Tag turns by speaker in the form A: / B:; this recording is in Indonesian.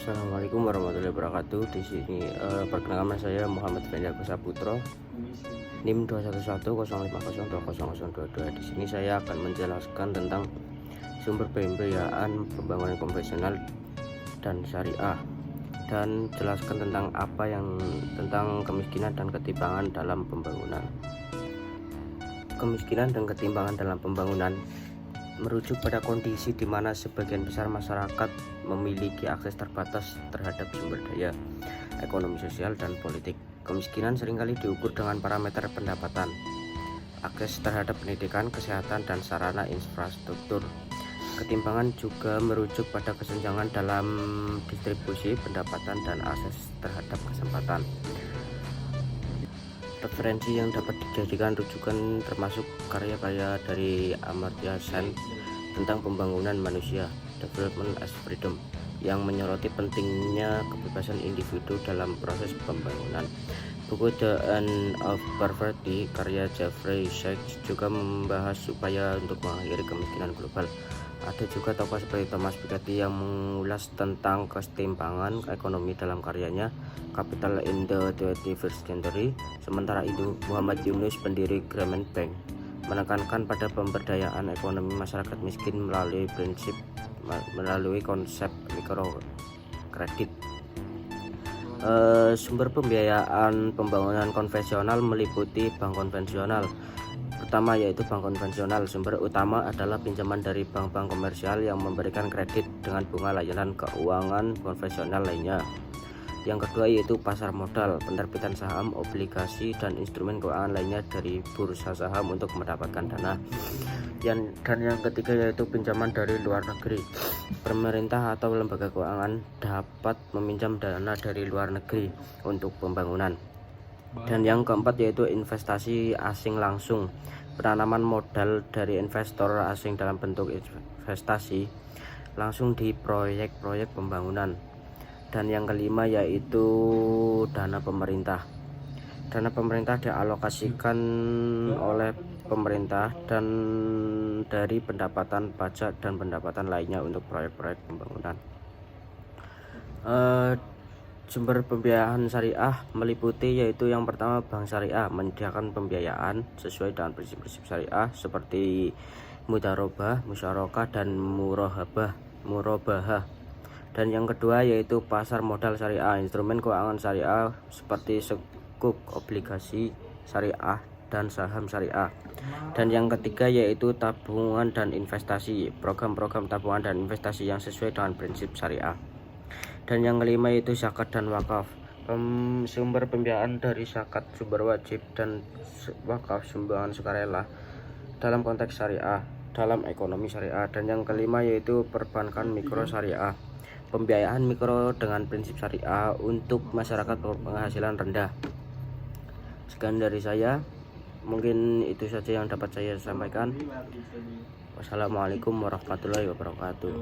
A: Assalamualaikum warahmatullahi wabarakatuh. Di sini perkenalkan saya Muhammad Fendi Agus Saputro, NIM 21105020022. Di sini saya akan menjelaskan tentang sumber pembiayaan pembangunan konvensional dan syariah, dan jelaskan tentang tentang kemiskinan dan ketimpangan dalam pembangunan. Kemiskinan dan ketimpangan dalam pembangunan merujuk pada kondisi di mana sebagian besar masyarakat memiliki akses terbatas terhadap sumber daya ekonomi, sosial, dan politik. Kemiskinan seringkali diukur dengan parameter pendapatan, akses terhadap pendidikan, kesehatan, dan sarana infrastruktur. Ketimpangan juga merujuk pada kesenjangan dalam distribusi pendapatan dan akses terhadap kesempatan. Referensi yang dapat dijadikan rujukan termasuk karya-karya dari Amartya Sen tentang pembangunan manusia, Development as Freedom, yang menyoroti pentingnya kebebasan individu dalam proses pembangunan. Buku The End of Poverty karya Jeffrey Sachs juga membahas upaya untuk mengakhiri kemiskinan global. Ada juga tokoh seperti Thomas Piketty yang mengulas tentang ketimpangan ekonomi dalam karyanya Capital in the 21st Century. Sementara itu, Muhammad Yunus, pendiri Grameen Bank, menekankan pada pemberdayaan ekonomi masyarakat miskin melalui konsep mikrokredit. Sumber pembiayaan pembangunan konvensional meliputi bank konvensional. Pertama yaitu bank konvensional. Sumber utama adalah pinjaman dari bank-bank komersial yang memberikan kredit dengan bunga layanan keuangan konvensional lainnya. Yang kedua yaitu pasar modal, penerbitan saham, obligasi, dan instrumen keuangan lainnya dari bursa saham untuk mendapatkan dana. Dan yang ketiga yaitu pinjaman dari luar negeri. Pemerintah atau lembaga keuangan dapat meminjam dana dari luar negeri untuk pembangunan. Dan yang keempat yaitu investasi asing langsung, penanaman modal dari investor asing dalam bentuk investasi langsung di proyek-proyek pembangunan. Dan yang kelima yaitu dana pemerintah. Dana pemerintah dialokasikan oleh pemerintah dan dari pendapatan pajak dan pendapatan lainnya untuk proyek-proyek pembangunan. Sumber pembiayaan syariah meliputi yaitu yang pertama bank syariah, menyediakan pembiayaan sesuai dengan prinsip-prinsip syariah seperti mudharabah, musyarakah, dan murabahah. Dan yang kedua yaitu pasar modal syariah, instrumen keuangan syariah seperti sukuk, obligasi syariah, dan saham syariah. Dan yang ketiga yaitu tabungan dan investasi, program-program tabungan dan investasi yang sesuai dengan prinsip syariah. Dan yang kelima yaitu zakat dan wakaf. Sumber pembiayaan dari zakat, sumber wajib, dan wakaf sumbangan sukarela dalam konteks syariah, dalam ekonomi syariah. Dan yang kelima yaitu perbankan mikro syariah, pembiayaan mikro dengan prinsip syariah untuk masyarakat penghasilan rendah. Sekian dari saya, mungkin itu saja yang dapat saya sampaikan. Wassalamualaikum warahmatullahi wabarakatuh.